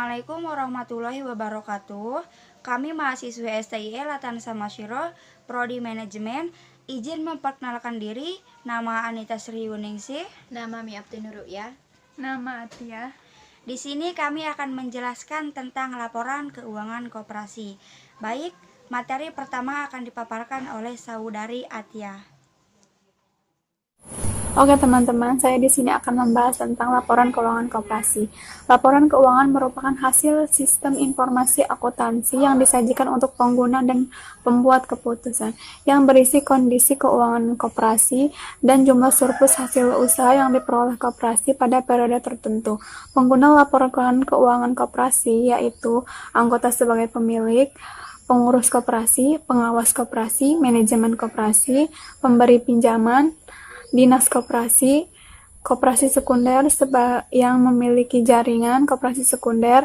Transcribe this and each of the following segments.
Assalamualaikum warahmatullahi wabarakatuh. Kami mahasiswa STIE Latan Samasyiro, Prodi Manajemen. Izin memperkenalkan diri, nama Anita Sriuningsih. Nama Miapti Nuruya. Nama Atia. Di sini kami akan menjelaskan tentang laporan keuangan koperasi. Baik, materi pertama akan dipaparkan oleh Saudari Atia. Oke teman-teman, saya di sini akan membahas tentang laporan keuangan koperasi. Laporan keuangan merupakan hasil sistem informasi akuntansi yang disajikan untuk pengguna dan pembuat keputusan, yang berisi kondisi keuangan koperasi dan jumlah surplus hasil usaha yang diperoleh koperasi pada periode tertentu. Pengguna laporan keuangan koperasi yaitu anggota sebagai pemilik, pengurus koperasi, pengawas koperasi, manajemen koperasi, pemberi pinjaman, dinas koperasi, koperasi sekunder yang memiliki jaringan koperasi sekunder,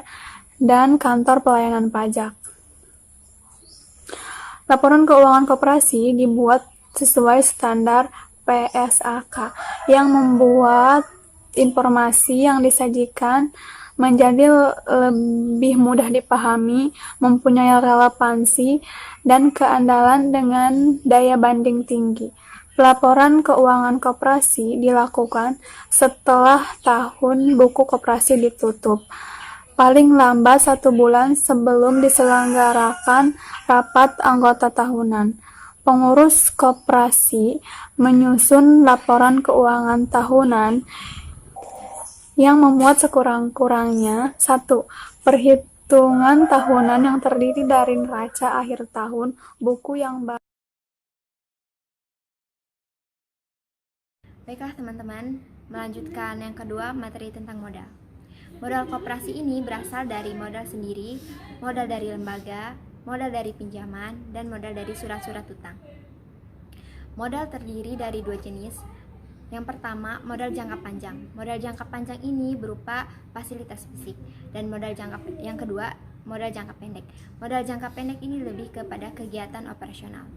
dan kantor pelayanan pajak. Laporan keuangan koperasi dibuat sesuai standar PSAK yang membuat informasi yang disajikan menjadi lebih mudah dipahami, mempunyai relevansi, dan keandalan dengan daya banding tinggi. Pelaporan keuangan koperasi dilakukan setelah tahun buku koperasi ditutup, paling lambat 1 bulan sebelum diselenggarakan rapat anggota tahunan. Pengurus koperasi menyusun laporan keuangan tahunan yang memuat sekurang-kurangnya 1. Perhitungan tahunan yang terdiri dari neraca akhir tahun, buku yang baru. Baiklah teman-teman, melanjutkan yang kedua, materi tentang modal. Modal koperasi ini berasal dari modal sendiri, modal dari lembaga, modal dari pinjaman, dan modal dari surat-surat utang. Modal terdiri dari 2 jenis. Yang pertama, modal jangka panjang. Modal jangka panjang ini berupa fasilitas fisik. Dan yang kedua, modal jangka pendek. Modal jangka pendek ini lebih kepada kegiatan operasional.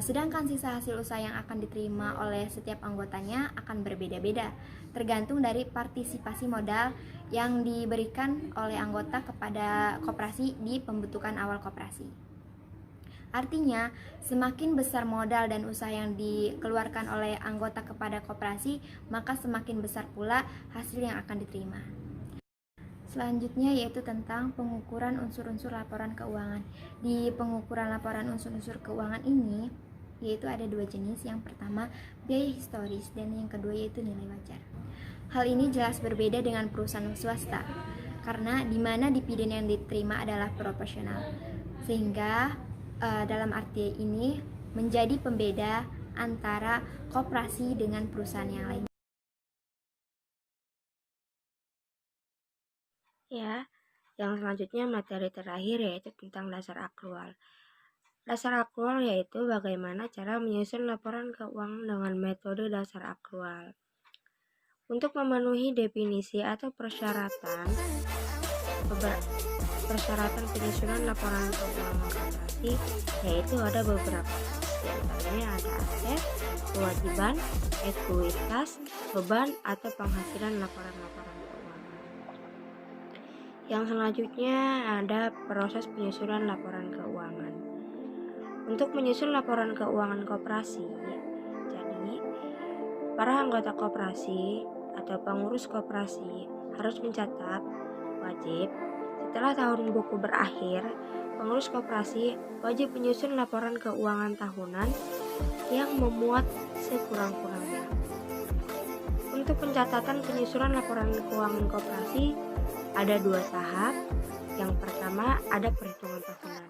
Sedangkan sisa hasil usaha yang akan diterima oleh setiap anggotanya akan berbeda-beda, tergantung dari partisipasi modal yang diberikan oleh anggota kepada koperasi di pembentukan awal koperasi. Artinya, semakin besar modal dan usaha yang dikeluarkan oleh anggota kepada koperasi, maka semakin besar pula hasil yang akan diterima. Selanjutnya yaitu tentang pengukuran unsur-unsur laporan keuangan. Di pengukuran laporan unsur-unsur keuangan ini yaitu ada 2 jenis. Yang pertama, biaya historis, dan yang kedua yaitu nilai wajar. Hal ini jelas berbeda dengan perusahaan swasta karena di mana dividen yang diterima adalah proporsional. Sehingga dalam arti ini menjadi pembeda antara koperasi dengan perusahaan yang lain. Ya, yang selanjutnya materi terakhir yaitu tentang dasar akrual. Dasar akrual yaitu bagaimana cara menyusun laporan keuangan dengan metode dasar akrual. Untuk memenuhi definisi atau persyaratan penyusunan laporan keuangan koperasi yaitu ada beberapa. Di antaranya ada aset, kewajiban, ekuitas, beban, atau penghasilan laporan-laporan keuangan. Yang selanjutnya ada proses penyusunan laporan keuangan. Untuk menyusun laporan keuangan koperasi, jadi para anggota koperasi atau pengurus koperasi harus mencatat wajib setelah tahun buku berakhir, pengurus koperasi wajib menyusun laporan keuangan tahunan yang memuat sekurang-kurangnya. Untuk pencatatan penyusunan laporan keuangan koperasi ada 2 tahap. Yang pertama ada perhitungan tahunan.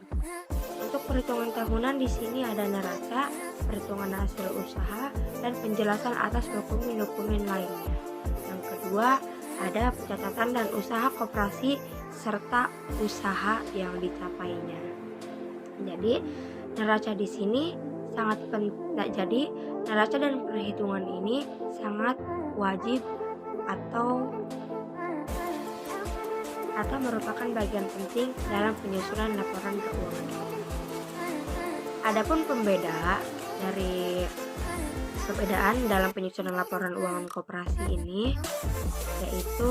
Untuk perhitungan tahunan di sini ada neraca, perhitungan hasil usaha, dan penjelasan atas dokumen-dokumen lainnya. Yang kedua ada pencatatan dan usaha koperasi serta usaha yang dicapainya. Jadi neraca di sini sangat penting. Jadi neraca dan perhitungan ini sangat wajib atau merupakan bagian penting dalam penyusunan laporan keuangan. Adapun pembeda dari perbedaan dalam penyusunan laporan keuangan koperasi ini, yaitu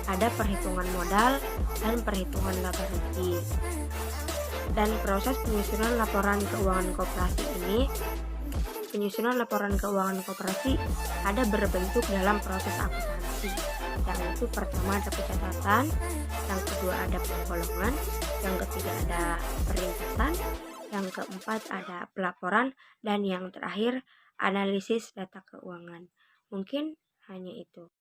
ada perhitungan modal dan perhitungan laba rugi. Dan proses penyusunan laporan keuangan koperasi ini, penyusunan laporan keuangan koperasi ada berbentuk dalam proses akuntansi, yaitu pertama ada pencatatan, yang kedua ada penggolongan, yang ketiga ada peringkatan, yang keempat ada pelaporan, dan yang terakhir analisis data keuangan. Mungkin hanya itu.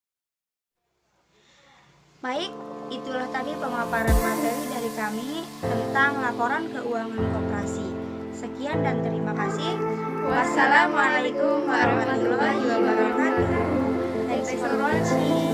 Baik, itulah tadi pemaparan materi dari kami tentang laporan keuangan koperasi. Sekian dan terima kasih. Wassalamualaikum warahmatullahi wabarakatuh. Thanks for watching.